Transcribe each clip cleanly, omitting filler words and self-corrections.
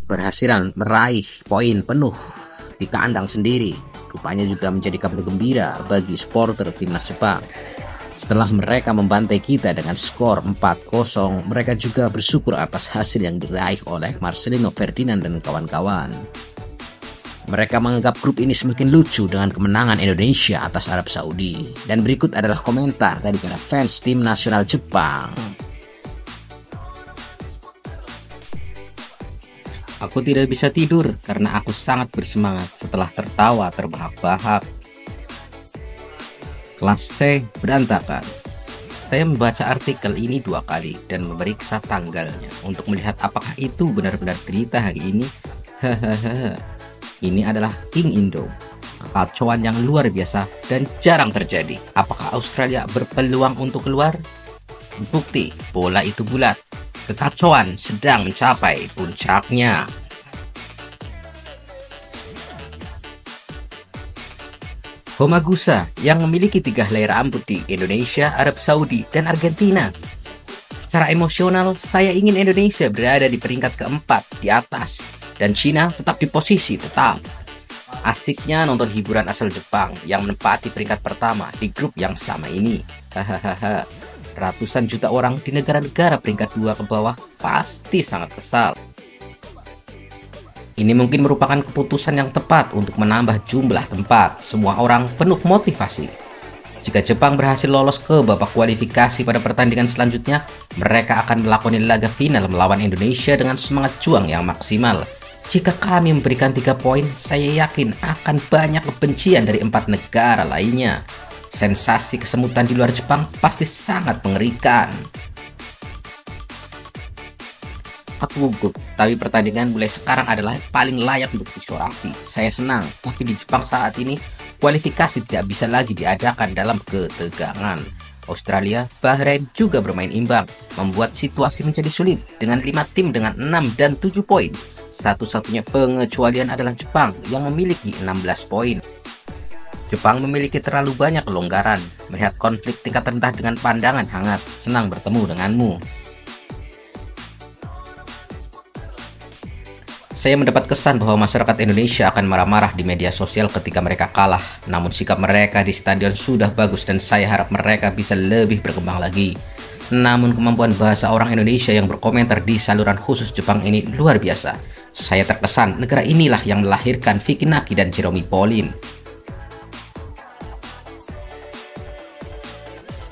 berhasil meraih poin penuh di kandang sendiri. Rupanya juga menjadi kabar gembira bagi supporter timnas Jepang. Setelah mereka membantai kita dengan skor 4-0, mereka juga bersyukur atas hasil yang diraih oleh Marcelino Ferdinand dan kawan-kawan. Mereka menganggap grup ini semakin lucu dengan kemenangan Indonesia atas Arab Saudi. Dan berikut adalah komentar dari para fans tim nasional Jepang. Aku tidak bisa tidur karena aku sangat bersemangat setelah tertawa terbahak-bahak. Kelas C berantakan. Saya membaca artikel ini 2 kali dan memeriksa tanggalnya untuk melihat apakah itu benar-benar berita hari ini. Hahaha. Ini adalah King Indo. Kekacauan yang luar biasa dan jarang terjadi. Apakah Australia berpeluang untuk keluar? Bukti, bola itu bulat. Kekacauan sedang mencapai puncaknya. Homagusa yang memiliki 3 helai rambut di Indonesia, Arab Saudi, dan Argentina. Secara emosional, saya ingin Indonesia berada di peringkat keempat di atas, dan Cina tetap di posisi tetap. Asiknya nonton hiburan asal Jepang yang menempati peringkat pertama di grup yang sama ini. Hahaha. Ratusan juta orang di negara-negara peringkat 2 ke bawah pasti sangat kesal. Ini mungkin merupakan keputusan yang tepat untuk menambah jumlah tempat. Semua orang penuh motivasi. Jika Jepang berhasil lolos ke babak kualifikasi pada pertandingan selanjutnya, mereka akan melakoni laga final melawan Indonesia dengan semangat juang yang maksimal. Jika kami memberikan 3 poin, saya yakin akan banyak kebencian dari 4 negara lainnya. Sensasi kesemutan di luar Jepang pasti sangat mengerikan. Aku gugup, tapi pertandingan mulai sekarang adalah paling layak untuk disoroti. Saya senang, tapi di Jepang saat ini kualifikasi tidak bisa lagi diadakan dalam ketegangan. Australia, Bahrain juga bermain imbang, membuat situasi menjadi sulit dengan 5 tim dengan 6 dan 7 poin. Satu-satunya pengecualian adalah Jepang yang memiliki 16 poin. Jepang memiliki terlalu banyak kelonggaran. Melihat konflik tingkat rendah dengan pandangan hangat. Senang bertemu denganmu. Saya mendapat kesan bahwa masyarakat Indonesia akan marah-marah di media sosial ketika mereka kalah. Namun sikap mereka di stadion sudah bagus dan saya harap mereka bisa lebih berkembang lagi. Namun kemampuan bahasa orang Indonesia yang berkomentar di saluran khusus Jepang ini luar biasa. Saya terkesan negara inilah yang melahirkan Vicky Naki dan Jeremy Pauline.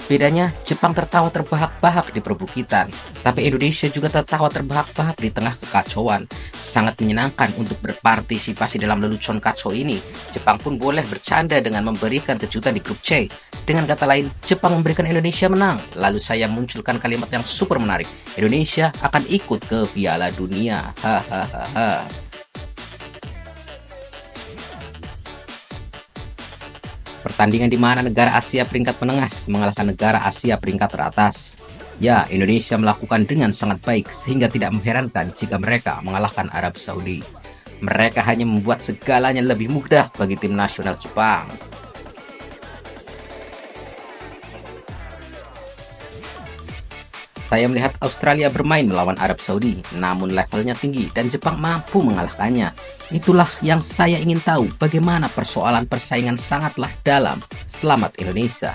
Bedanya, Jepang tertawa terbahak-bahak di perbukitan, tapi Indonesia juga tertawa terbahak-bahak di tengah kekacauan. Sangat menyenangkan untuk berpartisipasi dalam lelucon kacau ini. Jepang pun boleh bercanda dengan memberikan kejutan di grup C. Dengan kata lain, Jepang memberikan Indonesia menang. Lalu saya munculkan kalimat yang super menarik. Indonesia akan ikut ke Piala Dunia. Hahaha. Pertandingan di mana negara Asia peringkat menengah mengalahkan negara Asia peringkat teratas. Ya, Indonesia melakukan dengan sangat baik sehingga tidak mengherankan jika mereka mengalahkan Arab Saudi. Mereka hanya membuat segalanya lebih mudah bagi tim nasional Jepang. Saya melihat Australia bermain melawan Arab Saudi, namun levelnya tinggi dan Jepang mampu mengalahkannya. Itulah yang saya ingin tahu, bagaimana persoalan persaingan sangatlah dalam. Selamat Indonesia.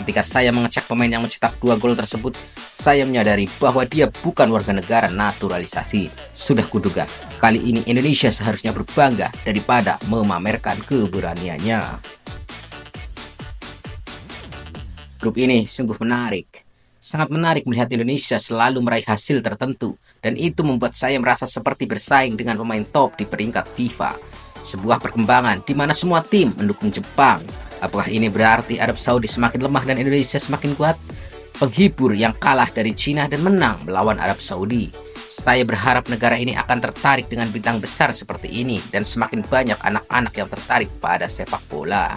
Ketika saya mengecek pemain yang mencetak 2 gol tersebut, saya menyadari bahwa dia bukan warga negara naturalisasi. Sudah kuduga, kali ini Indonesia seharusnya berbangga daripada memamerkan keberaniannya. Grup ini sungguh menarik. Sangat menarik melihat Indonesia selalu meraih hasil tertentu, dan itu membuat saya merasa seperti bersaing dengan pemain top di peringkat FIFA. Sebuah perkembangan di mana semua tim mendukung Jepang. Apakah ini berarti Arab Saudi semakin lemah dan Indonesia semakin kuat? Penghibur yang kalah dari Cina dan menang melawan Arab Saudi. Saya berharap negara ini akan tertarik dengan bintang besar seperti ini, dan semakin banyak anak-anak yang tertarik pada sepak bola.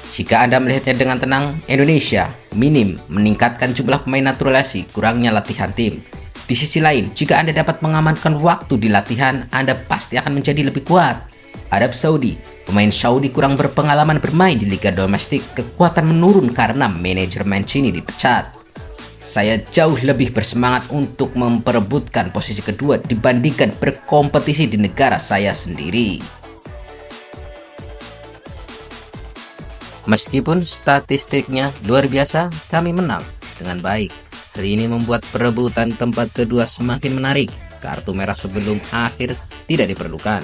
Jika Anda melihatnya dengan tenang, Indonesia minim meningkatkan jumlah pemain naturalisasi, kurangnya latihan tim. Di sisi lain, jika Anda dapat mengamankan waktu di latihan, Anda pasti akan menjadi lebih kuat. Arab Saudi, pemain Saudi kurang berpengalaman bermain di liga domestik, kekuatan menurun karena manajer Mancini dipecat. Saya jauh lebih bersemangat untuk memperebutkan posisi kedua dibandingkan berkompetisi di negara saya sendiri. Meskipun statistiknya luar biasa, kami menang dengan baik. Hal ini membuat perebutan tempat kedua semakin menarik. Kartu merah sebelum akhir tidak diperlukan.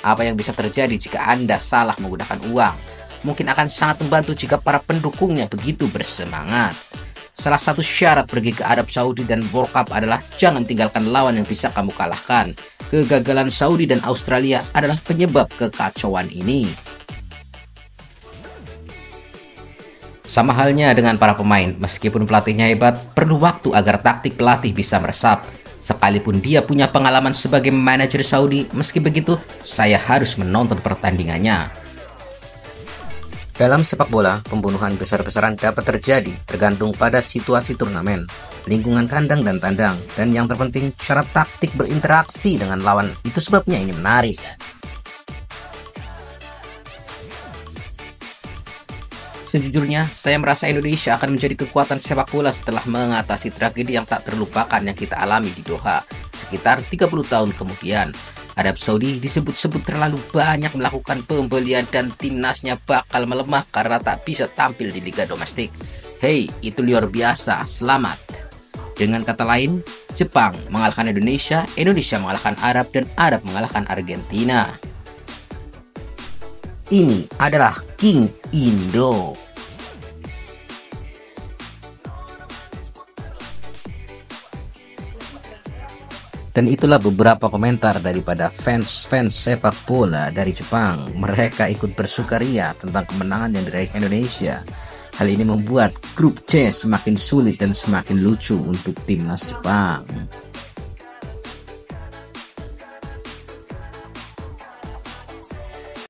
Apa yang bisa terjadi jika Anda salah menggunakan uang? Mungkin akan sangat membantu jika para pendukungnya begitu bersemangat. Salah satu syarat pergi ke Arab Saudi dan World Cup adalah jangan tinggalkan lawan yang bisa kamu kalahkan. Kegagalan Saudi dan Australia adalah penyebab kekacauan ini. Sama halnya dengan para pemain, meskipun pelatihnya hebat, perlu waktu agar taktik pelatih bisa meresap. Sekalipun dia punya pengalaman sebagai manajer Saudi, meski begitu, saya harus menonton pertandingannya. Dalam sepak bola, pembunuhan besar-besaran dapat terjadi tergantung pada situasi turnamen, lingkungan kandang dan tandang, dan yang terpenting cara taktik berinteraksi dengan lawan. Itu sebabnya ini menarik. Sejujurnya, saya merasa Indonesia akan menjadi kekuatan sepak bola setelah mengatasi tragedi yang tak terlupakan yang kita alami di Doha. Sekitar 30 tahun kemudian, Arab Saudi disebut-sebut terlalu banyak melakukan pembelian dan timnasnya bakal melemah karena tak bisa tampil di liga domestik. Hei, itu luar biasa, selamat. Dengan kata lain, Jepang mengalahkan Indonesia, Indonesia mengalahkan Arab, dan Arab mengalahkan Argentina. Ini adalah King Indo. Dan itulah beberapa komentar daripada fans-fans sepak bola dari Jepang. Mereka ikut bersukaria tentang kemenangan yang diraih Indonesia. Hal ini membuat grup C semakin sulit dan semakin lucu untuk timnas Jepang.